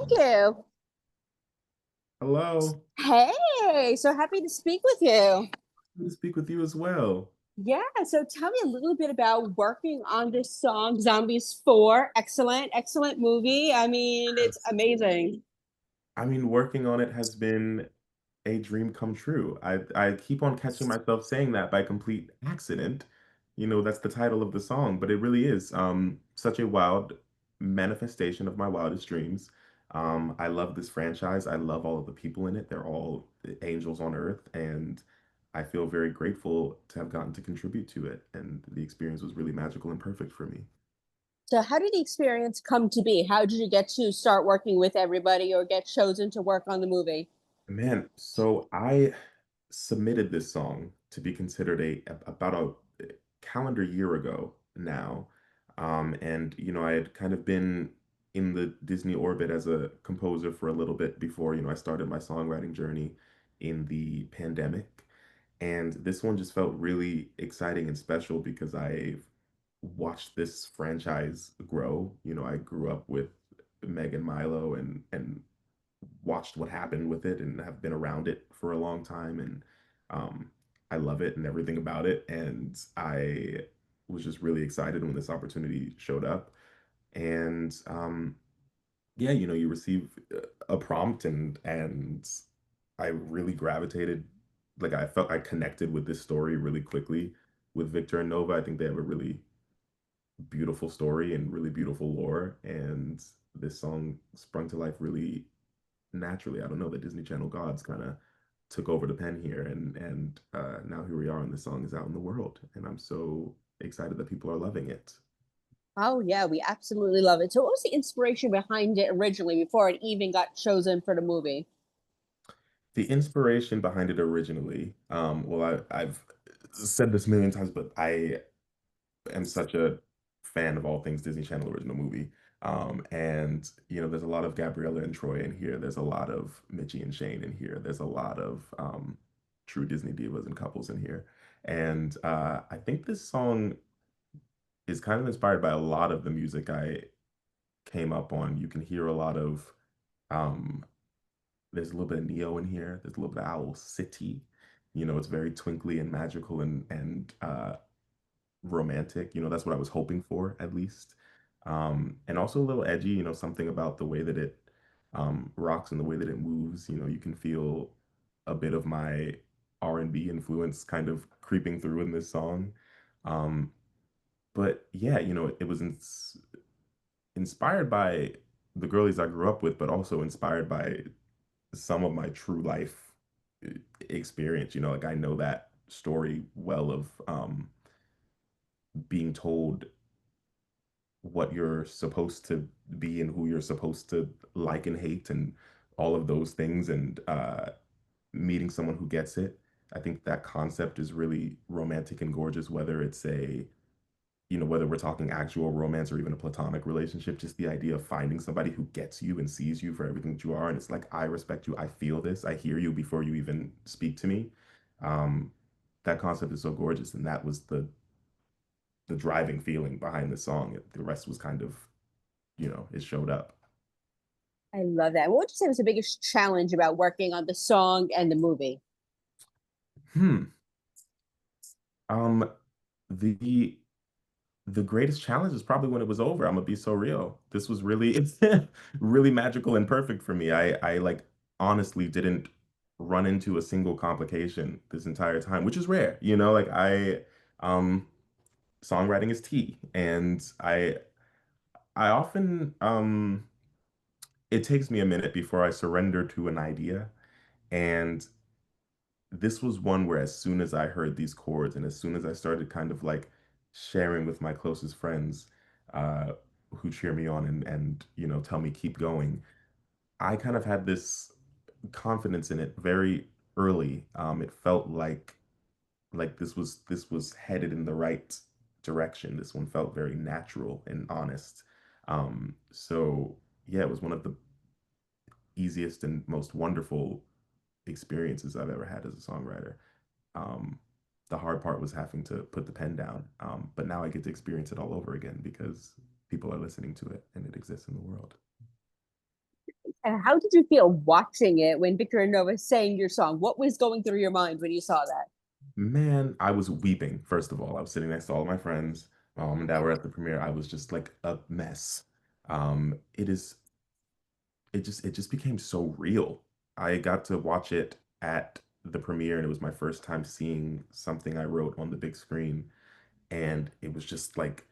You. Hello. Hey, so happy to speak with you. Good to speak with you as well. Yeah, so tell me a little bit about working on this song, Zombies 4. Excellent, excellent movie. I mean, it's amazing. Working on it has been a dream come true. I keep on catching myself saying that by complete accident. That's the title of the song, but it really is such a wild manifestation of my wildest dreams. I love this franchise. I love all of the people in it. They're all angels on earth, and I feel very grateful to have gotten to contribute to it. And the experience was really magical and perfect for me. So, how did the experience come to be? How did you get to start working with everybody or get chosen to work on the movie? Man, so I submitted this song to be considered about a calendar year ago now. And I had kind of been in the Disney orbit as a composer for a little bit before, I started my songwriting journey in the pandemic. And this one just felt really exciting and special because I've watched this franchise grow. I grew up with Meg and Milo and watched what happened with it and have been around it for a long time, and um, I love it and everything about it. And I was just really excited when this opportunity showed up. And yeah, you receive a prompt, and I really gravitated. Like I felt I connected with this story really quickly with Victor and Nova. I think they have a really beautiful story and really beautiful lore, and this song sprung to life really naturally. I don't know, the Disney Channel gods kind of took over the pen here, and now here we are, and the song is out in the world, and I'm so excited that people are loving it. Oh, yeah, we absolutely love it. So, what was the inspiration behind it originally before it even got chosen for the movie? The inspiration behind it originally, well, I've said this a million times, but I am such a fan of all things Disney Channel original movie. And there's a lot of Gabriella and Troy in here. There's a lot of Mitchie and Shane in here. There's a lot of true Disney divas and couples in here. And I think this song is kind of inspired by a lot of the music I came up on. You can hear a lot of um, there's a little bit of Neo in here. There's a little bit of Owl City. It's very twinkly and magical and romantic. That's what I was hoping for, at least. And also a little edgy, something about the way that it rocks and the way that it moves. You can feel a bit of my R&B influence kind of creeping through in this song. Um, but yeah, it was inspired by the girlies I grew up with, but also inspired by some of my true life experience. Like I know that story well of being told what you're supposed to be and who you're supposed to like and hate and all of those things, and meeting someone who gets it. I think that concept is really romantic and gorgeous, whether it's whether we're talking actual romance or even a platonic relationship, just the idea of finding somebody who gets you and sees you for everything that you are. And it's like, I respect you. I feel this. I hear you before you even speak to me. Um, that concept is so gorgeous. And that was the driving feeling behind the song. The rest was kind of, it showed up. I love that. What would you say was the biggest challenge about working on the song and the movie? Hmm. Um, the the greatest challenge is probably when it was over. I'm gonna be so real. This was really really magical and perfect for me. I like honestly didn't run into a single complication this entire time, which is rare. Like I songwriting is tea, and I often it takes me a minute before I surrender to an idea. And this was one where as soon as I heard these chords and as soon as I started kind of like sharing with my closest friends uh, who cheer me on and tell me keep going, I kind of had this confidence in it very early. It felt like this was headed in the right direction. This one felt very natural and honest. So yeah, it was one of the easiest and most wonderful experiences I've ever had as a songwriter. Um, the hard part was having to put the pen down. But now I get to experience it all over again because people are listening to it and it exists in the world. And how did you feel watching it when Victor Nova sang your song? What was going through your mind when you saw that? Man, I was weeping, first of all. I was sitting next to all of my friends. My mom and dad were at the premiere. I was just like a mess. It is it just became so real. I got to watch it at the premiere and it was my first time seeing something I wrote on the big screen. And it was just like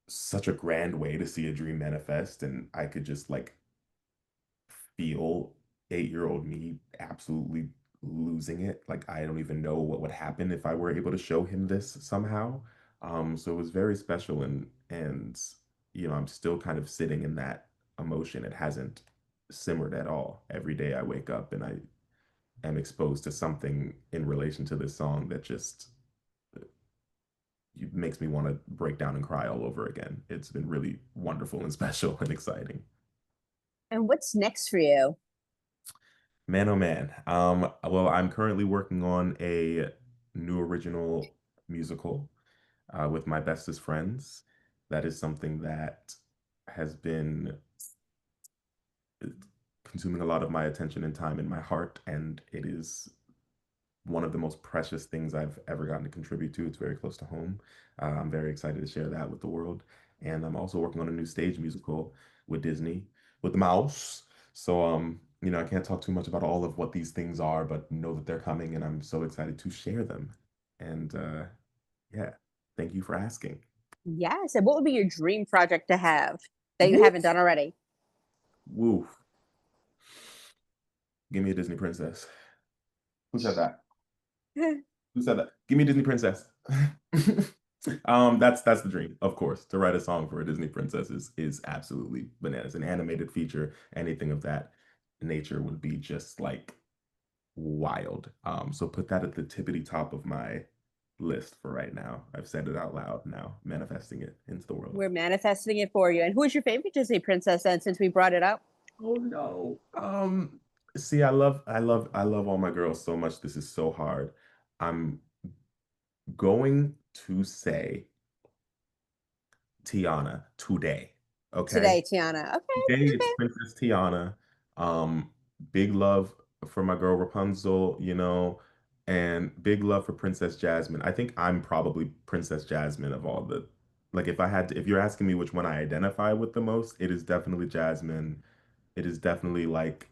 such a grand way to see a dream manifest. And I could just like feel 8-year-old me absolutely losing it. Like I don't even know what would happen if I were able to show him this somehow. So it was very special and I'm still kind of sitting in that emotion. It hasn't simmered at all. Every day I wake up and I am exposed to something in relation to this song that just makes me want to break down and cry all over again. It's been really wonderful and special and exciting. And what's next for you? Man, oh man. Well, I'm currently working on a new original musical with my bestest friends. That is something that has been consuming a lot of my attention and time in my heart, and it is one of the most precious things I've ever gotten to contribute to. It's very close to home. I'm very excited to share that with the world. And I'm also working on a new stage musical with Disney, with the mouse. So, I can't talk too much about all of what these things are, but know that they're coming, and I'm so excited to share them. And yeah, thank you for asking. Yes. And what would be your dream project to have that you Woo! haven't done already? Woo! Give me a Disney princess. Who said that? Who said that? Give me a Disney princess. That's the dream, of course. To write a song for a Disney princess is absolutely bananas. An animated feature, anything of that nature would be just like wild. So put that at the tippity top of my list for right now. I've said it out loud now, manifesting it into the world. We're manifesting it for you. And who is your favorite Disney princess then, since we brought it up? Oh no. See, I love all my girls so much. This is so hard. I'm going to say Tiana today. Okay. Today, Tiana. Okay, Today it's okay. Princess Tiana. Um, big love for my girl Rapunzel, and big love for Princess Jasmine. I think I'm probably Princess Jasmine of all the like if you're asking me which one I identify with the most, it is definitely Jasmine. It is definitely like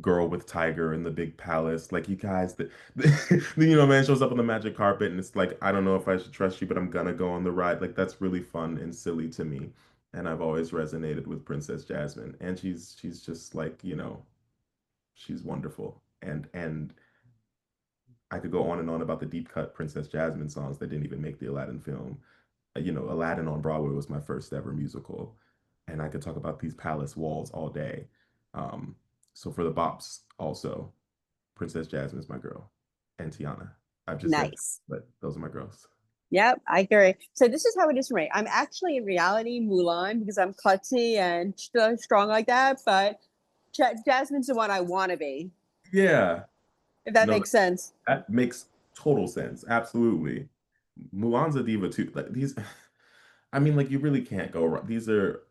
girl with tiger in the big palace. Like you guys, man shows up on the magic carpet and it's like, I don't know if I should trust you, but I'm gonna go on the ride. Like that's really fun and silly to me. And I've always resonated with Princess Jasmine. And she's just like, she's wonderful. And I could go on and on about the deep cut Princess Jasmine songs that didn't even make the Aladdin film. Aladdin on Broadway was my first ever musical, and I could talk about these palace walls all day. Um, so for the bops, also, Princess Jasmine's my girl, and Tiana. I've just said, Nice. but those are my girls. Yep, I agree. So this is how it is for me. I'm actually in reality Mulan because I'm klutzy and strong like that, but Jasmine's the one I want to be, Yeah, if that no, makes sense. that makes total sense. Absolutely. Mulan's a diva too. Like these, I mean, like you really can't go wrong. These are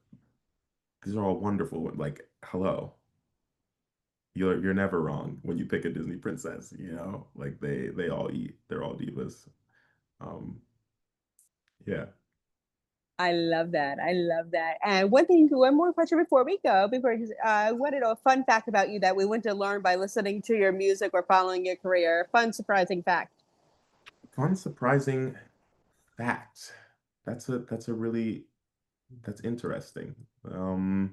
all wonderful. Like, hello. You're never wrong when you pick a Disney princess, Like they all eat. They're all divas. Um, yeah. I love that. I love that. And one more question before we go, I wanted a fun fact about you that we went to learn by listening to your music or following your career. Fun, surprising fact. Fun, surprising fact. That's interesting. Because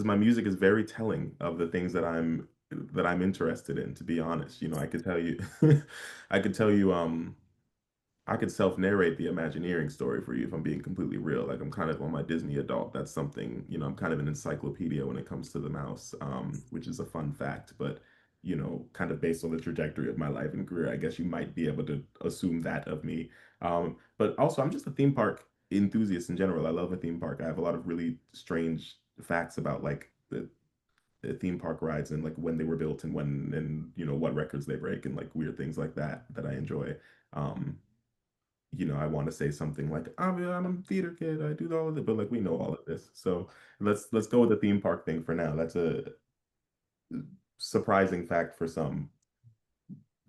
my music is very telling of the things that I'm interested in, to be honest. I could tell you I could tell you I could self-narrate the Imagineering story for you if I'm being completely real. Like I'm kind of on my Disney adult. That's something, I'm kind of an encyclopedia when it comes to the mouse, which is a fun fact. But, kind of based on the trajectory of my life and career, I guess you might be able to assume that of me. But also, I'm just a theme park enthusiast in general. I love a theme park. I have a lot of really strange facts about like the theme park rides and like when they were built and what records they break and like weird things like that I enjoy. Um, I want to say something like, I'm a theater kid, I do all of it, but like we know all of this. So let's go with the theme park thing for now. That's a surprising fact for some.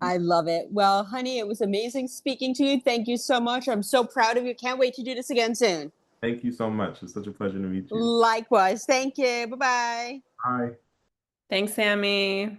I love it. Well, honey, it was amazing speaking to you. Thank you so much. I'm so proud of you. Can't wait to do this again soon. Thank you so much. It's such a pleasure to meet you. Likewise. Thank you. Bye bye. Bye. Thanks, Sammy.